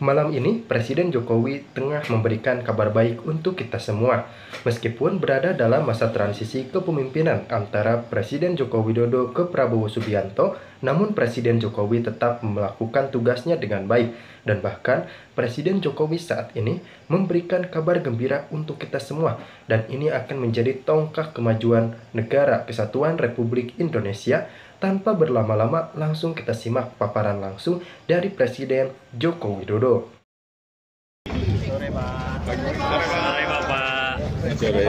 Malam ini, Presiden Jokowi tengah memberikan kabar baik untuk kita semua. Meskipun berada dalam masa transisi kepemimpinan antara Presiden Joko Widodo ke Prabowo Subianto, namun Presiden Jokowi tetap melakukan tugasnya dengan baik. Dan bahkan, Presiden Jokowi saat ini memberikan kabar gembira untuk kita semua. Dan ini akan menjadi tonggak kemajuan negara kesatuan Republik Indonesia. Tanpa berlama-lama, langsung kita simak paparan langsung dari Presiden Joko Widodo. Sore Bapak. Sore.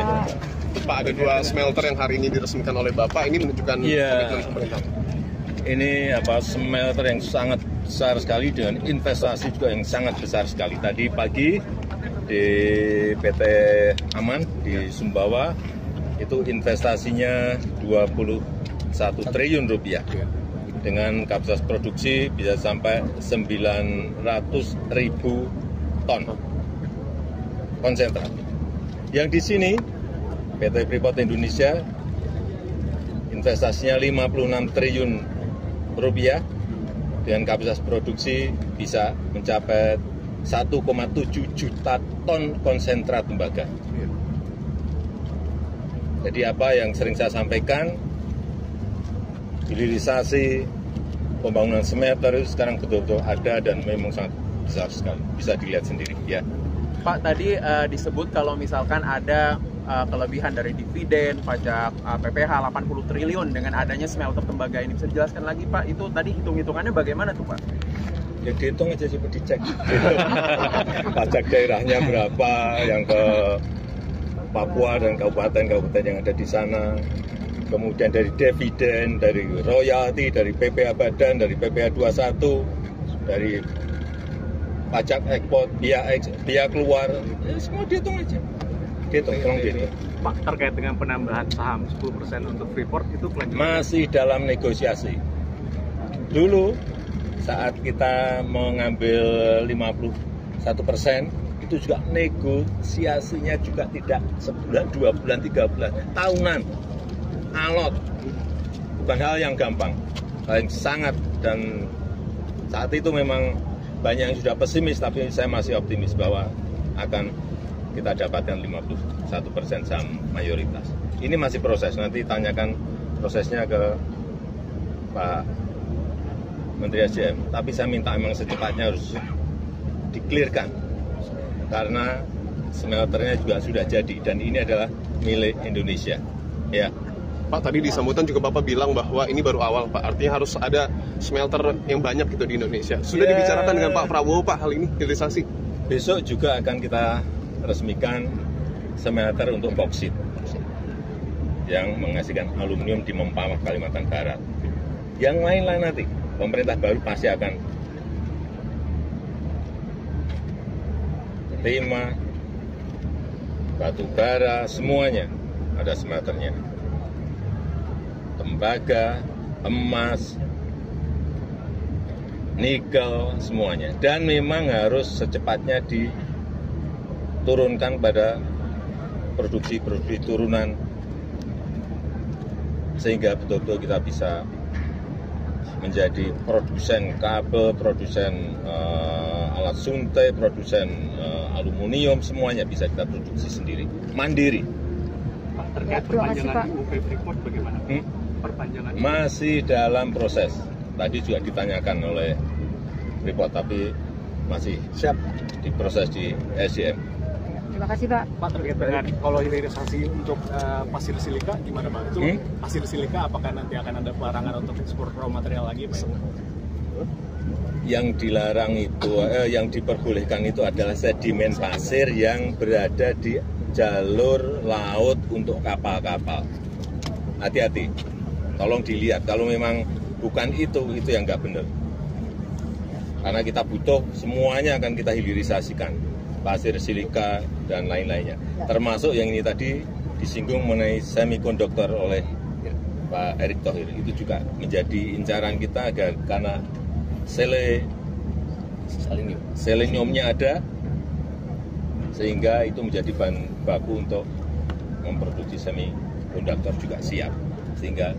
Pak, ada 2 smelter yang hari ini diresmikan oleh Bapak. Ini menunjukkan komitmen pemerintah. Ini smelter yang sangat besar sekali dengan investasi juga yang sangat besar sekali. Tadi pagi di PT Aman di Sumbawa itu investasinya 21 triliun rupiah dengan kapasitas produksi bisa sampai 900.000 ton konsentrat. Yang di sini PT Freeport Indonesia investasinya 56 triliun rupiah dengan kapasitas produksi bisa mencapai 1,7 juta ton konsentrat tembaga. Jadi apa yang sering saya sampaikan, hilirisasi pembangunan smelter itu sekarang betul-betul ada dan memang sangat besar sekali. Bisa dilihat sendiri ya. Pak, tadi disebut kalau misalkan ada kelebihan dari dividen, pajak PPh 80 triliun dengan adanya smelter tembaga ini. Bisa dijelaskan lagi Pak, itu tadi hitung-hitungannya bagaimana tuh Pak? Ya dihitung aja, coba dicek. Pajak daerahnya berapa yang ke Papua dan kabupaten-kabupaten yang ada di sana. Kemudian dari dividen, dari royalti, dari PPh Badan, dari PPh 21, dari pajak ekspor, biaya keluar, semua dihitung aja. Tolong dihitung. Pak, terkait dengan penambahan saham 10% untuk Freeport itu masih dalam negosiasi. Dulu saat kita mengambil 51%, itu juga negosiasinya juga tidak sebulan, 2 bulan, 3 bulan, tahunan. Alot, bukan hal yang gampang, hal yang sangat, dan saat itu memang banyak yang sudah pesimis, tapi saya masih optimis bahwa akan kita dapatkan 51% saham mayoritas. Ini masih proses, nanti tanyakan prosesnya ke Pak Menteri SDM, tapi saya minta memang secepatnya harus di-clearkan, karena smelternya juga sudah jadi, dan ini adalah milik Indonesia. Ya. Pak, tadi di sambutan juga Bapak bilang bahwa ini baru awal, Pak. Artinya harus ada smelter yang banyak gitu di Indonesia. Sudah dibicarakan dengan Pak Prabowo, Pak, hal ini, hilirisasi? Besok juga akan kita resmikan smelter untuk boksit yang menghasilkan aluminium di Mempawah, Kalimantan Barat. Yang lain-lain nanti, pemerintah baru pasti akan terima, batu bara, semuanya ada smelternya. Tembaga, emas, nikel, semuanya. Dan memang harus secepatnya diturunkan pada produksi turunan, sehingga betul-betul kita bisa menjadi produsen kabel, produsen alat suntai, produsen aluminium, semuanya bisa kita produksi sendiri, mandiri. Pak, terkait perpanjangan UP Freeport bagaimana? Perpanjangan masih dalam proses. Tadi juga ditanyakan oleh Freeport, tapi masih siap diproses di SDM. Terima kasih Pak. Pak, terkait dengan kalau hilirisasi untuk pasir silika gimana Pak? Itu pasir silika apakah nanti akan ada pelarangan untuk ekspor raw material lagi Pak? Yang dilarang itu, yang diperbolehkan itu adalah sedimen pasir yang berada di jalur laut untuk kapal-kapal. Hati-hati, tolong dilihat. Kalau memang bukan itu yang nggak benar. Karena kita butuh, semuanya akan kita hilirisasikan. Pasir, silika, dan lain-lainnya. Termasuk yang ini tadi disinggung mengenai semikonduktor oleh Pak Erick Thohir. Itu juga menjadi incaran kita agar karena seleniumnya ada, sehingga itu menjadi bahan baku untuk memproduksi semikonduktor juga siap. Sehingga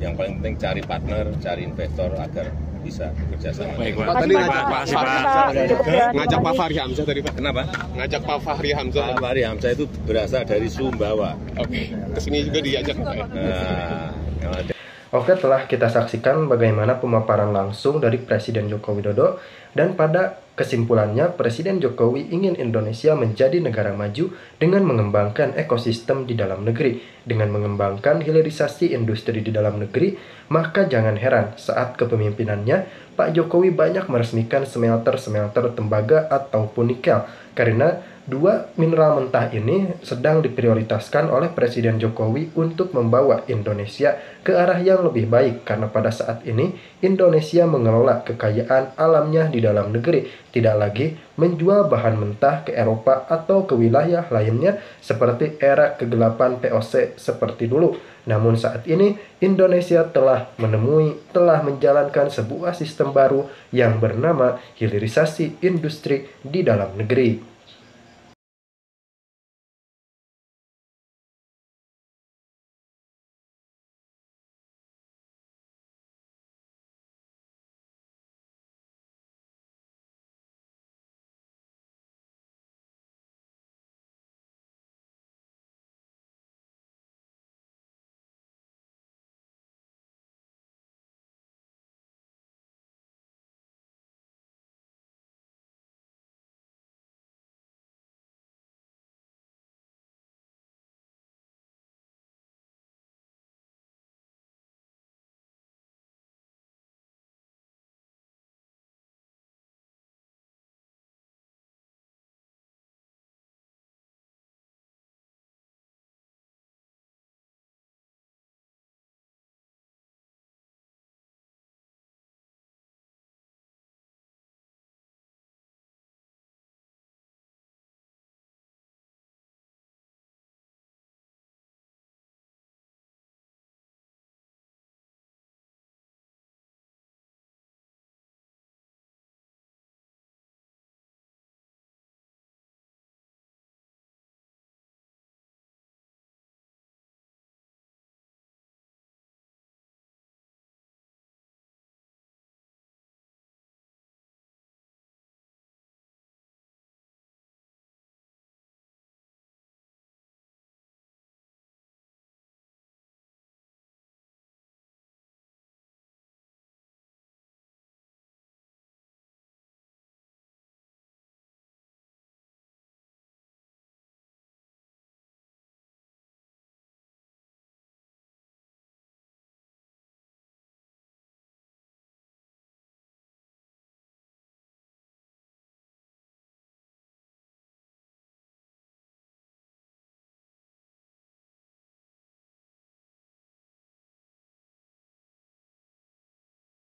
yang paling penting cari partner, cari investor agar bisa bekerja sama. Pak, Terima tadi kasih, ngajak Pak. Pak Terima kasih, Fahri Pak. ngajak Pak Fahri Hamzah tadi Pak. Kenapa? Ngajak Pak Fahri Hamzah. Pak Fahri Hamzah itu berasal dari Sumbawa. Oke, kesini juga diajak Pak ya. Nah, kalau ada Oke, telah kita saksikan bagaimana pemaparan langsung dari Presiden Joko Widodo, dan pada kesimpulannya Presiden Jokowi ingin Indonesia menjadi negara maju dengan mengembangkan ekosistem di dalam negeri. Dengan mengembangkan hilirisasi industri di dalam negeri, maka jangan heran saat kepemimpinannya Pak Jokowi banyak meresmikan smelter-smelter tembaga ataupun nikel, karena dua mineral mentah ini sedang diprioritaskan oleh Presiden Jokowi untuk membawa Indonesia ke arah yang lebih baik, karena pada saat ini Indonesia mengelola kekayaan alamnya di dalam negeri, tidak lagi menjual bahan mentah ke Eropa atau ke wilayah lainnya seperti era kegelapan POC seperti dulu. Namun saat ini Indonesia telah menjalankan sebuah sistem baru yang bernama hilirisasi industri di dalam negeri.